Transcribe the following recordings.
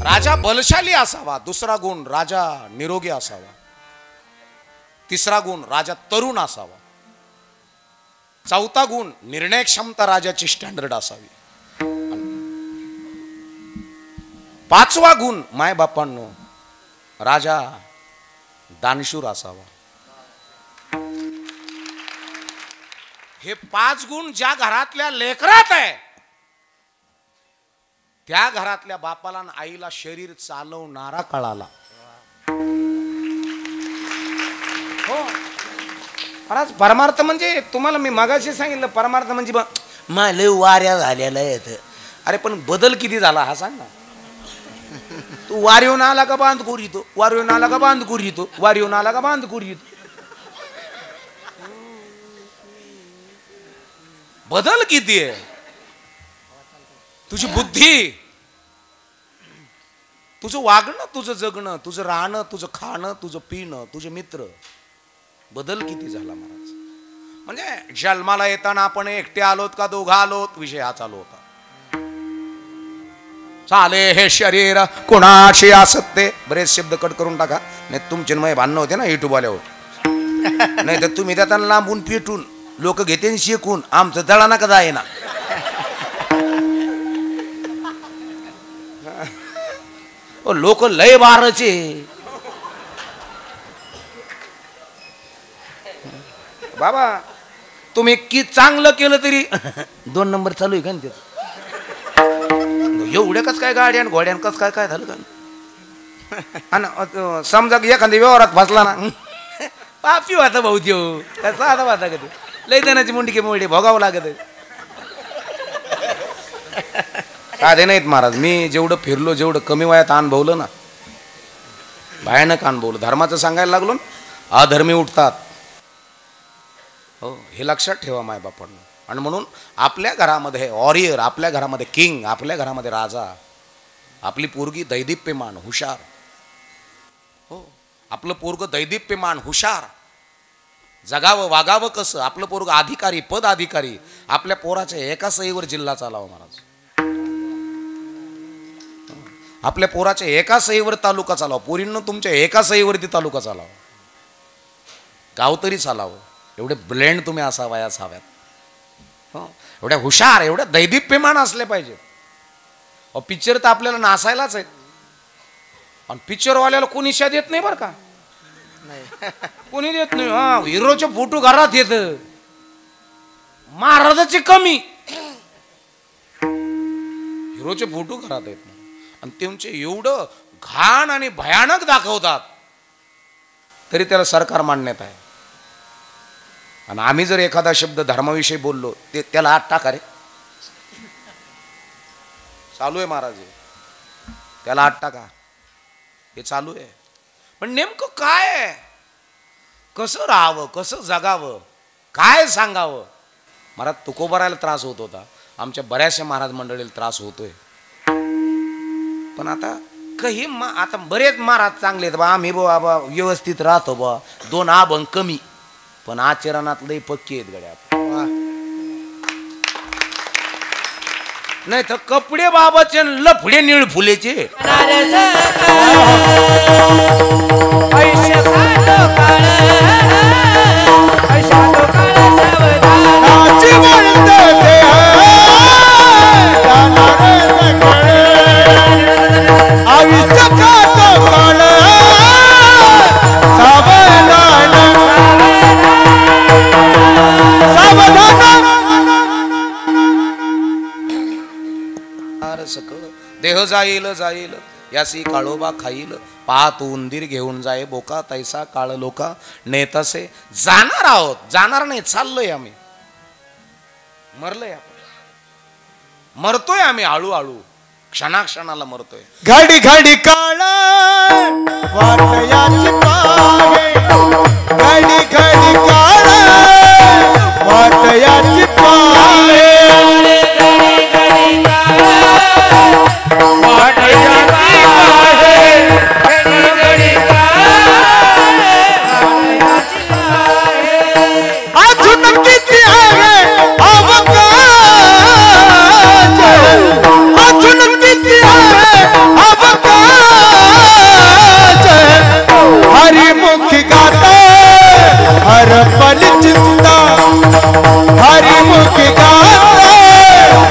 राजा बलशाली असावा, दुसरा गुण राजा निरोगी असावा, तिसरा गुण राजा तरुण असावा, चौथा गुण निर्णय क्षमता राजाची स्टँडर्ड असावी, पाचवा गुण माय बापांनो राजा दानशूर असावा. हे 5 गुण ज्या घरातल्या लेकरात आहे त्या घरातल्या बापाला आणि आईला शरीर चालवणारा कळाला. हो महाराज, परमार्थ म्हणजे तुम्हाला मी मगाशी सांगितलं, परमार्थ म्हणजे लय वाऱ्या झालेला आहे. अरे पण बदल किती झाला हा सांग ना. तू वार येऊन आला का बांध करू येतो, वार येऊन आला का बांध करू येतो, वार येऊन आला का बांध करू येतो. बदल किती आहे. तुझी बुद्धी, तुझं वागणं, तुझं जगणं, तुझं राहणं, तुझं खाणं, तुझं पिणं, तुझे मित्र, बदल किती झाला महाराज. म्हणजे जन्माला येताना आपण एकटे आलोत का दोघं आलोत विषय हा चालू होता. चाले हे शरीर कोणाशी आसक्ते, बरेच शब्द कट करून टाका नाही तुमचे मय भांडणं होते ना युट्यूब आल्यावर. नाही तर तुम्ही त्यात लांबून पेटून लोक घेते शिकून आमचं दळा नका जाय ना. लोक लय बारचे. बाबा तुम्ही की चांगलं केलं तरी 2 नंबर चालू आहे का ना. एवढ्या कस काय गाड्या आणि घोड्यान कस काय काय झालं का. आणि समजा एखाद्या व्यवहारात फसला ना पापी होता भाऊ त्यो साधा वाता का लय देण्याची मुंडकी मोडी भोगावं लागत. साधे नाहीत महाराज. मी जेवढं फिरलो, जेवढं कमी वयात अनुभवलं ना, भयानक अनुभवलं. धर्माचं सांगायला लागलो ना, अधर्मी उठतात. हो हे लक्षात ठेवा माय बापांनो. आणि म्हणून आपल्या घरामध्ये वॉरियर, आपल्या घरामध्ये किंग, आपल्या घरामध्ये राजा, आपली पोरगी दैदिप्यमान हुशार. हो आपलं पोरग दैदिप्यमान हुशार, जगावं वागावं कसं, आपलं पोरग अधिकारी पद अधिकारी, आपल्या पोराच्या एका सहीवर जिल्हा चालावा महाराज. आपल्या पोराच्या एका सहीवर तालुका चालावा. पोरींनो तुमच्या एका सहीवरती तालुका चालावा, गाव तरी चालावं. एवढे ब्लेंड तुम्ही असावा या साव्यात. एवढ्या हुशार, एवढ्या दैदिप्यमान असले पाहिजे. पिक्चर तर आपल्याला नासायलाच आहेत. आणि पिक्चरवाल्याला कोणी शा देत नाही बरं का, कोणी देत नाही. हा हिरोचे फोटो घरात येत, महाराजाचे कमी. हिरोचे फोटो घरात येत नाही आणि त्यांचे एवढं घाण आणि भयानक दाखवतात तरी त्याला सरकार मान्यता आहे. आणि आम्ही जर एखादा शब्द धर्माविषयी बोललो ते त्याला आत टाका रे, चालू आहे महाराज, त्याला आत टाका, हे चालू आहे. पण नेमकं काय आहे, कसं राहावं, कसं जगावं, काय सांगावं. महाराज तुकोबारायला त्रास होत होता, आमच्या बऱ्याचशा महाराज मंडळीला त्रास होतोय. पण आता काही आता बरेच महाराज चांगले आहेत बा, आम्ही बाबा व्यवस्थित राहतो बा, 2 अभंग कमी, पण आचरणात लई पक्की आहेत गड्या. नाही तर कपडे बाबाचे लफडे निळ फुलेचे. देह जाईल जाईल यासी काळोबा खाईल, पाहत उंदीर घेऊन जाय बोका, तैसा काळ लोका नेतसे. जाणार आहोत, जाणार नाही, चाललोय आम्ही. मरलोय आपण, मरतोय आम्ही हळूहळू, क्षणाक्षणाला मरतोय. घडी घडी काळ वाटयाची पाहे, घडी घडी काळ वाटयाची पाहे, अजून किती आहे अवकाश, अजून किती आहे अवकाश. पल चिंता हरिमुख गाता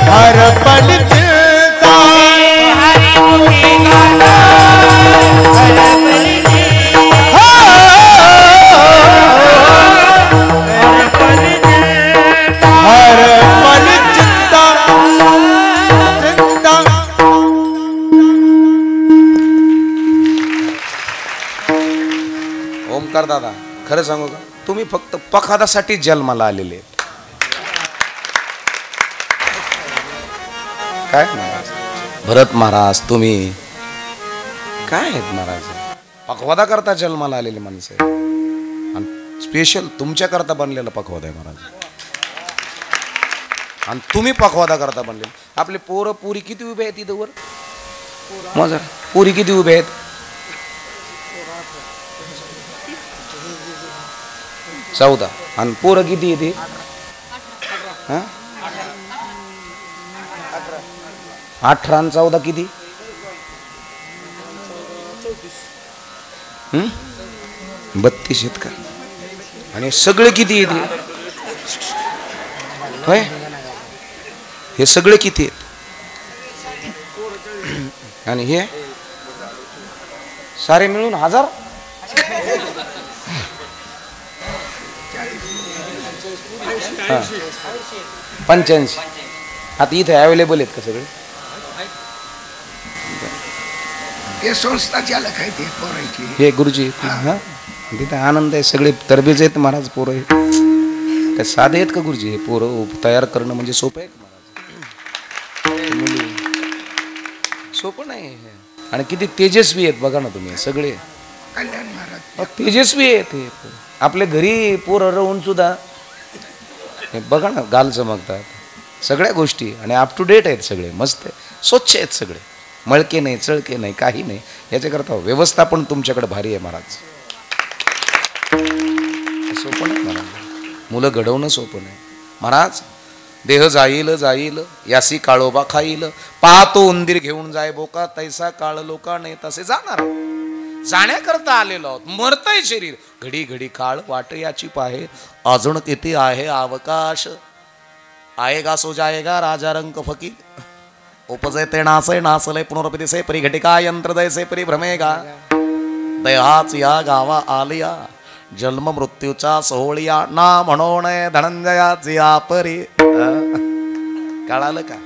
हर पल चिंता हर पल चिंता चिंता। ओमकार दादा खरं सांगू का, तुम्ही फक्त पखादासाठी जन्माला आलेले आहेत. काय महाराज भरत महाराज तुम्ही काय आहेत महाराज, पखवादा करता जन्माला आलेली माणसं आहे. आणि स्पेशल तुमच्या करता बनलेला पखवादा आहे महाराज. आणि तुम्ही पखवादा करता बनलेले. आपले पोरं पुरी किती उभे आहेत इथं वर मजा, पुरी किती उभे आहेत? 14. आणि पोरं किती येते? 18 आणि 14 किती? 32 आहेत का? आणि सगळे किती येते? होय हे सगळे किती आहेत? आणि हे सारे मिळून 1000. हा 85. आता इथे अवेलेबल आहेत का सगळे? हे संस्था चालक आहे ते पोरांची. हे गुरुजी हा तिथे आनंद आहे. सगळे तरबेज आहेत महाराज पोरं आहेत. काय साधे आहेत का गुरुजी? हे पोरं तयार करणं म्हणजे सोपं आहे का महाराज? मुली सोपं नाही. आणि किती तेजस्वी आहेत बघा ना तुम्ही सगळे. कल्याण महाराज तेजस्वी आहेत हे. आपल्या घरी पोरं राहून सुद्धा हे बघा ना गाल चमकतात सगळ्या गोष्टी. आणि अप टू डेट आहेत सगळे. मस्त आहे, स्वच्छ आहेत सगळे. मळके नाही चळके नाही काही नाही. याच्याकरता व्यवस्था पण तुमच्याकडे भारी आहे महाराज. सोपं नाही महाराज. मुलं घडवणं सोपं नाही महाराज. देह जाईल जाईल यासी काळोबा खाईल, पाहतो उंदीर घेऊन जाय बोका, तैसा काळ लोका नाही तसे जाणार. जाण्याकरता आलेलो आहोत. मरतय शरीर घडी घडी काळ वाट याची पाहे, अजून किती आहे अवकाश. आएगा सो जाएगा राजा रंग फकीर, उपजय ते नासय नासलय पुनर्पदिसे परी घटिका यंत्र दैसे परी भ्रमेगा. दयाच या गावा आलिया जन्म मृत्यूचा सोहळिया, ना म्हणून धनंजयाच या परी. कळालं का?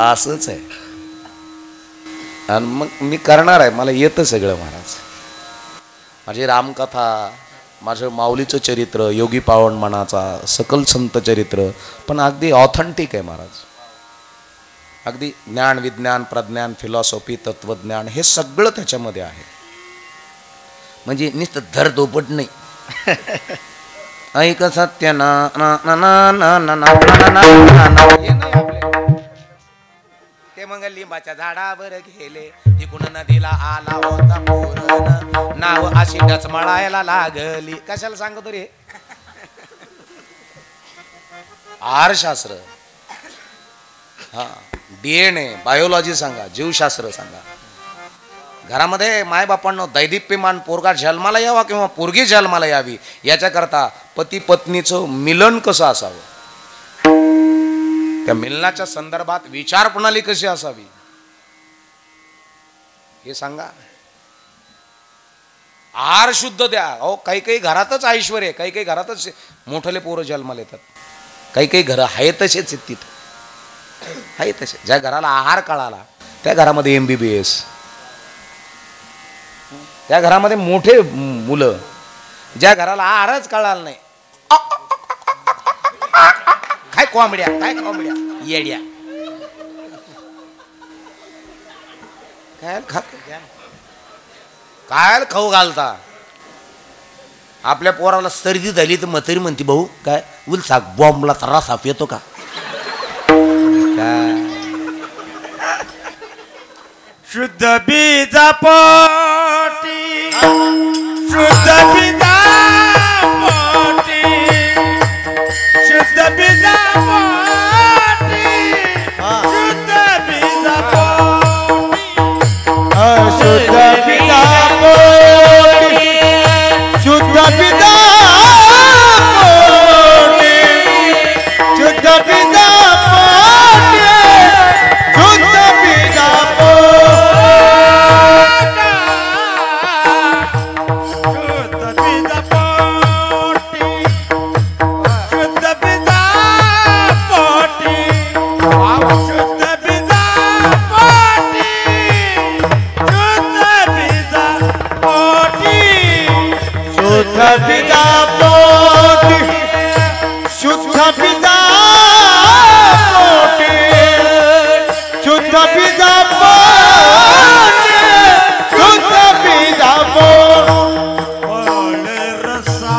असंच आहे. आणि मग मी करणार आहे. मला येतं सगळं महाराज. माझी रामकथा, माझं माऊलीचं चरित्र, योगी पावन मनाचा सकल संत चरित्र पण अगदी ऑथेंटिक आहे महाराज. अगदी ज्ञान विज्ञान प्रज्ञान फिलॉसॉफी तत्वज्ञान हे सगळं त्याच्यामध्ये आहे. म्हणजे नुसतं धर दोपट नाही. ऐक सत्य ना ना ना ना ना ना ना ना. ते मग लिंबाच्या झाडावर गेले, तिकून नदीला आला होता पूर्ण, नाव अशी डचमळायला लागली. कशाला सांगतो रे? आहारशास्त्र, हा DNA बायोलॉजी सांगा, जीवशास्त्र सांगा. घरामध्ये मायबापांना दैदिप्यमान पोरगा जन्माला यावा किंवा पोरगी जन्माला यावी याच्याकरता पती पत्नीचं मिलन कसं असावं, त्या मिलनाच्या संदर्भात विचार प्रणाली कशी असावी हे सांगा. आहार शुद्ध द्या. अहो काही काही घरातच ऐश्वर आहे, काही काही घरातच मोठले पोरं जन्माला येतात, काही काही घरं आहे तसेच आहेत तिथं, आहे तसे. ज्या घराला आहार कळाला त्या घरामध्ये MBBS, त्या घरामध्ये मोठे मुलं. ज्या घराला आहारच कळाला नाही, काय कोंबड्या काय कोंबड्या येड्या काय खात काय खाऊ घालता. आपल्या पोराला सर्दी झाली तर म्हातारी म्हणते भाऊ काय उलसा बॉम्बला तरा साफ येतो का. शुद्ध बीजा पोटी, शुद्ध बीजा पोटी, शुद्ध बीजा पोटी, शुद्ध बीजा पोटी, शुद्ध पिता पोटी शुद्ध पिता पोटी शुद्ध पिता पोटी शुद्ध पिता पोटी रसा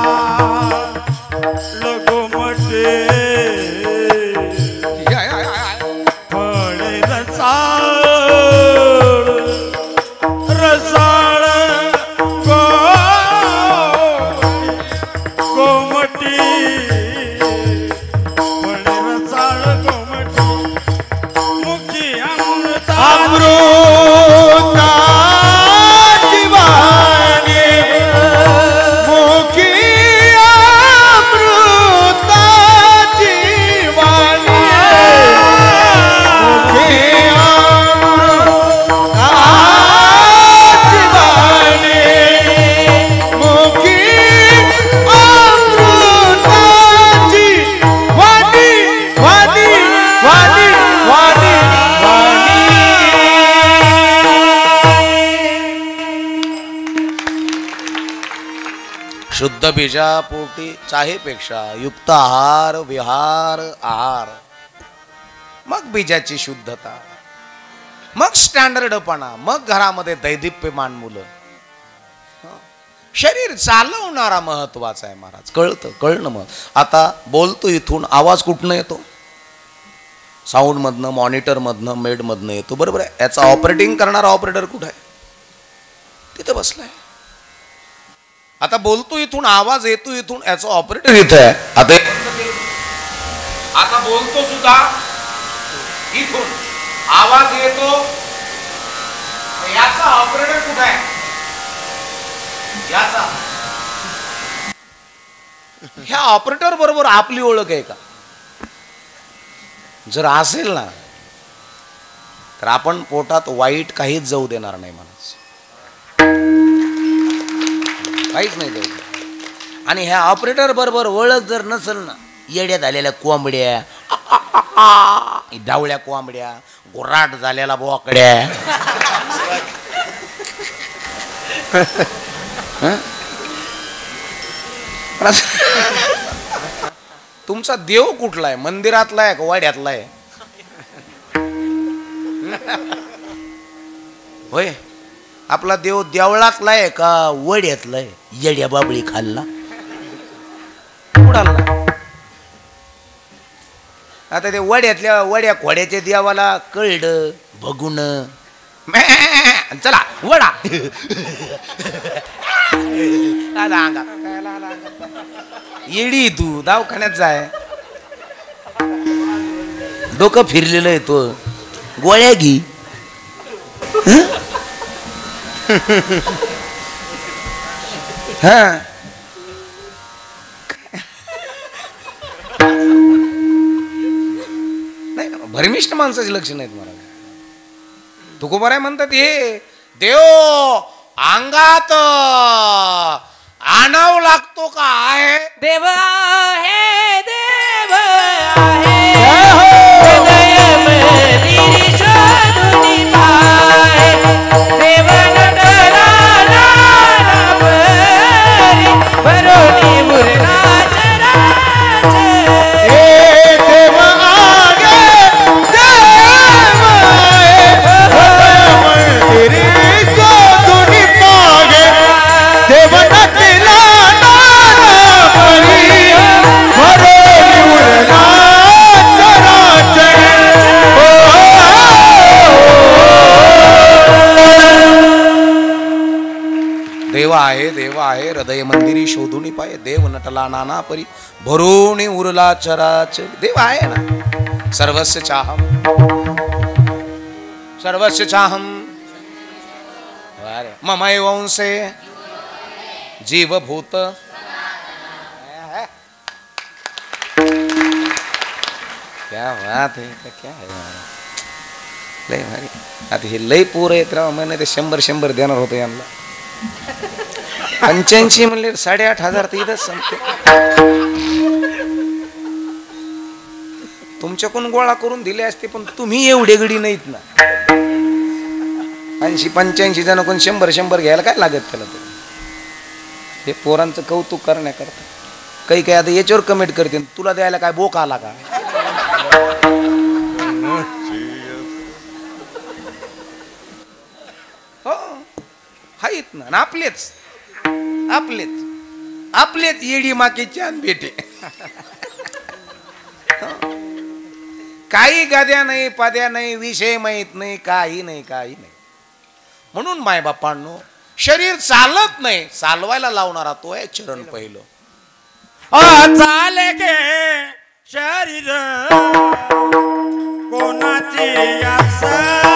लगो मटे फळे रसा रसाळ गोमटी फळे रसाळ गोमटी मुखी अमृता दिवाणी मुखी अमृता दिवाणी मुखी अमृता दिवाणी मुखी अमृता दिवाणी वाणी वाणी वाणी शुद्ध बीजापोटी चाहेपेक्षा युक्त आहार विहार आहार, मग बीजाची शुद्धता, मग स्टँडर्डपणा, मग घरामध्ये दैदिप्यमान मुलं. शरीर चालवणारा महत्वाचा आहे महाराज. कळणं मग. आता बोलतो इथून, आवाज कुठनं येतो? साऊंड मधनं, मॉनिटर मधनं, मेड मधनं येतो. बरोबर आहे. याचा ऑपरेटिंग करणारा ऑपरेटर कुठे आहे? तिथे बसलाय. आता बोलतो इथून, आवाज येतो इथून, याचा ऑपरेटर इथे आहे. आता बोलतो सुद्धा इथून, आवाज येतो, याचा ऑपरेटर कुठे आहे? याचा. ह्या ऑपरेटर बरोबर आपली ओळख आहे का? जर असेल ना तर आपण पोटात वाईट काहीच जाऊ देणार नाही माणूस, काहीच नाही जाऊ. आणि ह्या ऑपरेटर बरोबर ओळख जर नसेल ना, येड्यात आलेल्या कोंबड्या, डावळ्या कोंबड्या, गोराट झालेला बोकड्या, तुमचा देव कुठला आहे? मंदिरातला आहे का वाड्यातला आहे? होय, आपला देव देवळातला आहे का वड्यातला आहे? येड्या बाबळी खाल्ला उडाला. आता ते वड्या खोड्याच्या देवाला कळलं बघून, चला वडा आला अंगात. येडी तू, दवाखान्यात जाय. डोकं फिरलेलं आहे तो, गोळ्या घे. हा नाही, भरमिष्ठ माणसाची लक्षण आहेत मला. तुकोबाराय म्हणतात हे देव अंगात आणाव लागतो का आहे? देव आहे, देव आहे, शोधून पाहे. देव नटला भरोनी मुरला देव आहे हृदय मंदिरी शोधून पाय. देव नटला नाना परी भरोणी उरला चराचर. देव आहे ना. सर्वस्य चाहम, सर्वस्य चाहम ममैव वंशे जीवभूत. क्या बात है, क्या है लय भारी. आता हे लय पोर येत राव, मैंने ते 100 देणार होतो यांना. 85 म्हणले 8,500 तर इथंच संपते. तुमच्याकडून गोळा करून दिले असते, पण तुम्ही एवढे गडी नाहीत ना. 80-85 जण कोण 100 घ्यायला काय लागत त्याला. हे पोरांचं कौतुक करण्याकरता काही काही आता याच्यावर कमेंट करते तुला द्यायला काय बोक आला का हो आहेत ना आपलेच आपलेच आपलेच येडी माकेचे आणि बेटे काही गाद्या नाही पाद्या नाही विषय माहित नाही काही नाही म्हणून मायबापांनो शरीर चालत नाही चालवायला लावणारा तो आहे चरण पहिलं चाले के शरीर कोणाची आस